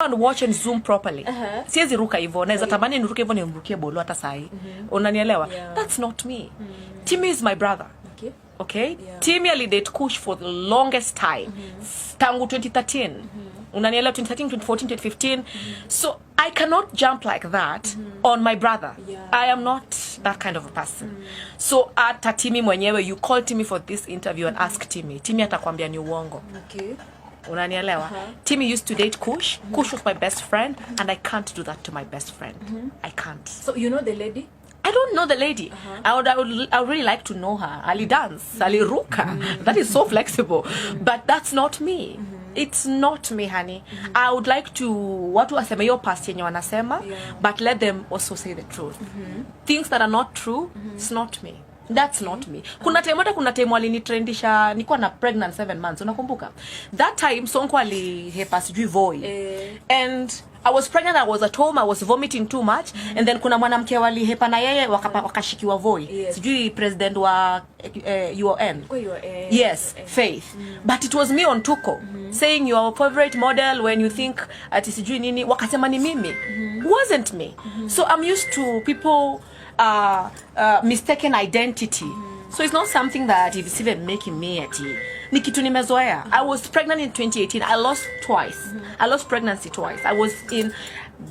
and watch and zoom properly. Siwezi ruka hivyo. Naweza tamani niruke hivyo nimrukie Bolo hata sahi. Unanielewa? That's not me. Timmy is my brother. Okay? Timmy alidate Kush for the longest time. Tangu 2013. Unanielewa 2013, 2014, 2015. So I cannot jump like that on my brother. I am not that kind of a person. So ata Timmy mwenyewe, you call Timmy for this interview and ask Timmy. Timmy atakwambia ni uongo. Unanielewa? Timmy used to date Kush. Kush was my best friend and I can't do that to my best friend. I can't. So you know the lady? I don't know the lady. I would really like to know her. Ali dance, aliruka. That is so flexible. But that's not me. It's not me, honey. I would like to watu waseme yo past yenye wanasema, but let them also say the truth. Things that are not true, it's not me. That's not me. Kuna time walinitrendisha nilikuwa na pregnant 7 months. Unakumbuka? That time Sonko alihepa sijui voi. And I was pregnant, I was at home, I was vomiting too much. And then kuna mwanamke walihepa na yeye wakashikiwa voi. Sijui president wa UON. Yes, Faith. But it was me on Tuko saying you are a favorite model when you think ati sijui nini. Wakasema ni mimi. Wasn't me. So I'm used to people mistaken identity. So it's not something that is even making me ati ni kitu nimezoea. I was pregnant in 2018. I lost twice. I lost pregnancy twice. I was in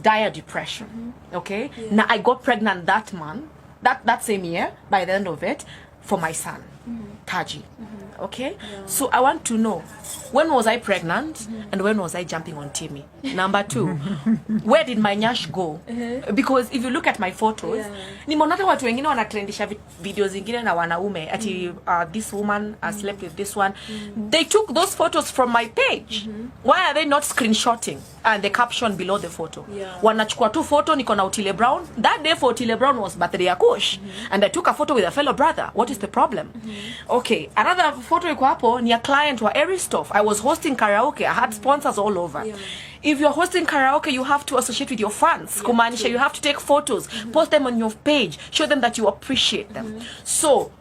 dire depression. Okay? Now I got pregnant that month, that same year, by the end of it, for my son, Taji. Okay? So I want to know, when was I pregnant and when was I jumping on Timmy? Number 2, where did my Nyash go? Because if you look at my photos, nimeona watu wengine wanatrendisha videos zingine na wanaume ati this woman slept with this one. They took those photos from my page. Why are they not screenshotting and the caption below the photo? Wanachukua tu photo niko na Otile Brown. That day for Otile Brown was birthday ya Kush and I took a photo with a fellow brother. What is the problem? Okay, another photo iko hapo ni a client wa Aristoff. I was hosting karaoke. I had sponsors all over. If you're hosting karaoke, you have to associate with your fans. Kumaanisha, you have to take photos, post them on your page, show them that you appreciate them. So,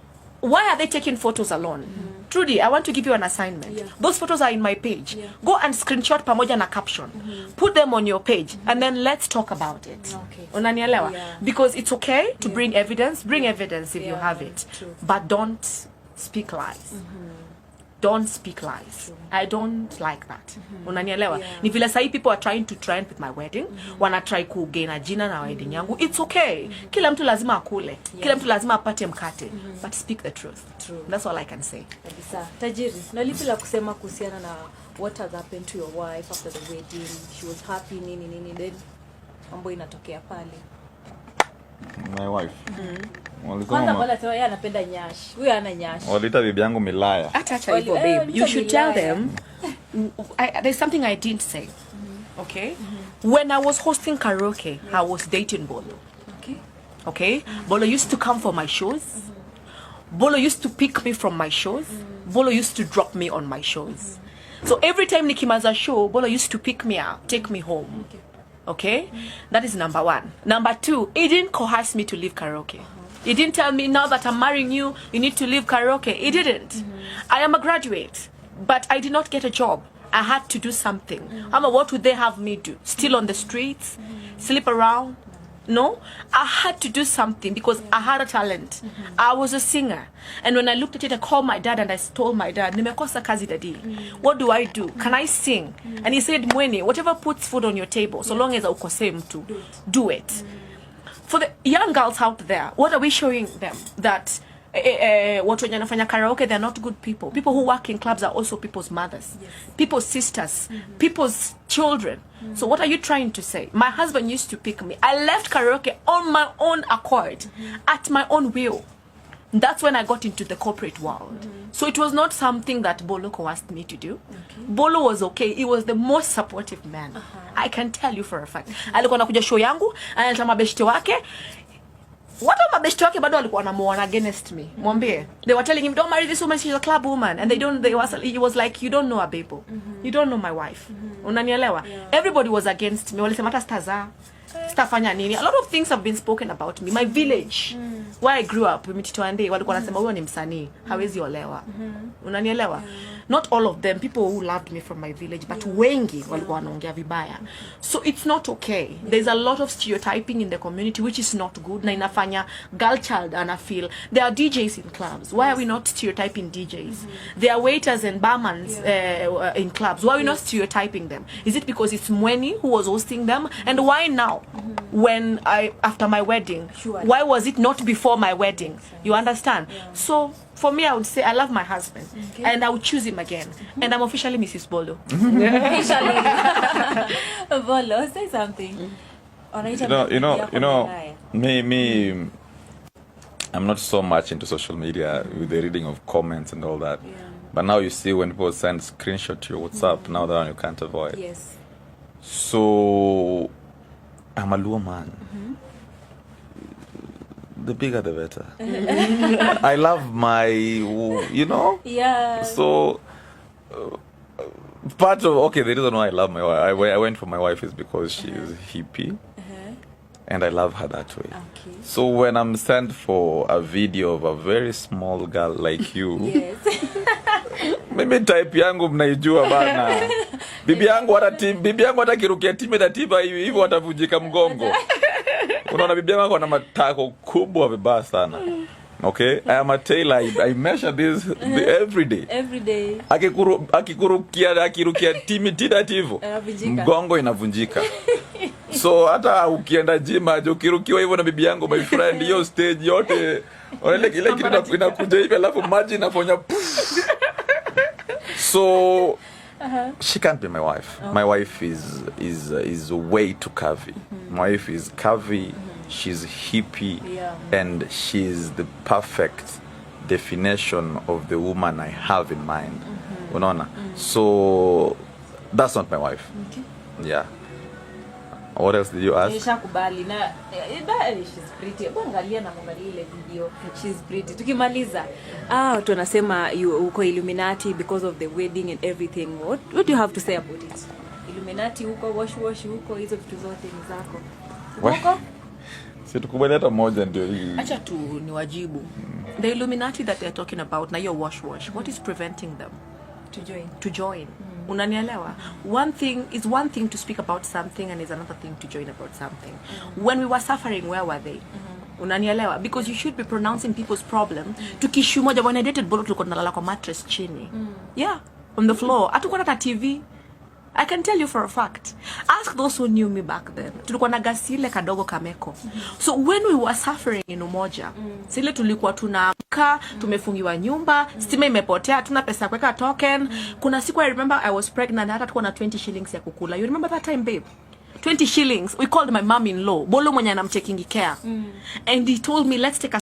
why are they taking photos alone? Trudy, I want to give you an assignment. Those photos are in my page. Go and screenshot pamoja na caption. Put them on your page and then let's talk about it. Unanielewa? Because it's okay to bring evidence. Bring evidence if you have it. But don't speak lies. Don't speak lies. I don't like that. Unanielewa? Ni vile sahi people are trying to trend with my wedding. Wana try kugaina jina na wedding yangu. It's okay. Kila mtu lazima akule. Kila mtu lazima apate mkate. But speak the truth. That's all I can say. Kabisa. Tajiri, na lipi la kusema kuhusiana na what has happened to your wife after the wedding? She was happy nini then mambo inatokea pale. My wife. Kwanza bala tu yeye anapenda Nyash. Huyu ana Nyash. Walita bibi yangu milaya. Acha hivyo babe. You should tell them there's something I didn't say. Okay? When I was hosting karaoke, I was dating Bolo. Okay? Bolo used to come for my shows. Bolo used to pick me from my shows. Bolo used to drop me on my shows. So every time Nikimaza show, Bolo used to pick me up, take me home. Okay? That is number 1. Number 2, he didn't coerce me to leave karaoke. He didn't tell me, now that I'm marrying you, you need to leave karaoke. He didn't. I am a graduate, but I did not get a job. I had to do something. What would they have me do? Still on the streets? Sleep around? No, I had to do something because I had a talent. I was a singer. And when I looked at it, I called my dad and I told my dad, nimekosa kazi daddy. What do I do? Can I sing? And he said, Mwenye, whatever puts food on your table, so long as ukose mtu, do it. For the young girls out there, what are we showing them? That watu wenye wanafanya karaoke, they're not good people. People who work in clubs are also people's mothers, people's sisters, people's children. So what are you trying to say? My husband used to pick me. I left karaoke on my own accord, at my own will. That's when I got into the corporate world. So it was not something that Bolo asked me to do. Bolo was okay. He was the most supportive man. I can tell you for a fact. Alikuwa anakuja show yangu, analeta mabeshte wake. What are mabeshte wake bado walikuwa wanamuona against me. Mwambie. They were telling him, don't marry this woman, she's a club woman. And he was like, you don't know a baby. You don't know my wife. Unanielewa? Everybody was against me. Walisema hata sitafanya nini. A lot of things have been spoken about me. My village, where I grew up, Mititoande, walikuwa wanasema huyo ni msanii, hawezi olewa. Unanielewa? Not all of them, people who loved me from my village, but wengi walikuwa wanaongea vibaya. So it's not okay. There's a lot of stereotyping in the community which is not good. Na inafanya girl child and I feel there are DJs in clubs. Why are we not stereotyping DJs? There are waiters and barmans in clubs. Why are we not stereotyping them? Is it because it's Mweni who was hosting them? And why now? When after my wedding? Sure. Why was it not before my wedding? You understand? So for me, I would say I love my husband, and I would choose him again. And I'm officially Mrs. Bolo. Officially. Bolo, say something. Me, I'm not so much into social media with the reading of comments and all that. But now you see when people send screenshot to your WhatsApp, now that one you can't avoid. Yes. So I'm a Luo man. The bigger the better. I love my, Yeah. So part of, the reason why I love my wife, I went for my wife is because she is hippie. And I love her that way. Okay. So when I'm sent for a video of a very small girl like you, Yes. mimi type yangu mnaijua bana. Bibi yangu hata kirukia Timmy Tidat hivyo atavunjika mgongo. Unaona bibi yangu ana matako kubwa vibaya sana. Okay? I am a tailor. I measure this every day. Every day. Akirukia Timmy Tidat hivyo, mgongo inavunjika. So hata ukienda gym aje ukirukiwa hivyo na bibi yangu, my friend, hiyo stage yote ile kitu inakuja hivi alafu maji inafanya. So she can't be my wife. My wife is way too curvy. My wife is curvy. She's hippie, and she's the perfect definition of the woman I have in mind. Unaona? So that's not my wife. Okay. Yeah. What else did you ask? Nishakubali na she's pretty. Angalia na mwangalia ile video. She's pretty. Tukimaliza, watu wanasema uko Illuminati because of the wedding and everything. What do you have to say about it? Illuminati huko, wash huko, hizo vitu zote ni zako. Huko? Si tukubali hata moja ndio hii. Acha tu niwajibu. The Illuminati that they're talking about na your wash, what is preventing them to join? Unanielewa? One thing to speak about something, and is another thing to join about something. When we were suffering, where were they? Unanielewa? Because you should be pronouncing people's problem. Tukishu moja when I dated Bolo tulikuwa tunalala kwa mattress chini. Yeah, on the floor. Hatukuwa na TV. I can tell you for a fact. Ask those who knew me back then. Tulikuwa na gasile kadogo kameko. So when we were suffering in umoja, sile tulikuwa tunaamka, tumefungiwa nyumba, stima imepotea, tuna pesa kuweka token. Kuna siku I remember I was pregnant, hata tulikuwa na 20 shillings ya kukula. You remember that time, babe? 20 shillings. We called my mom-in-law, Bolo mwenye anamchecking care. And he told me, let's take a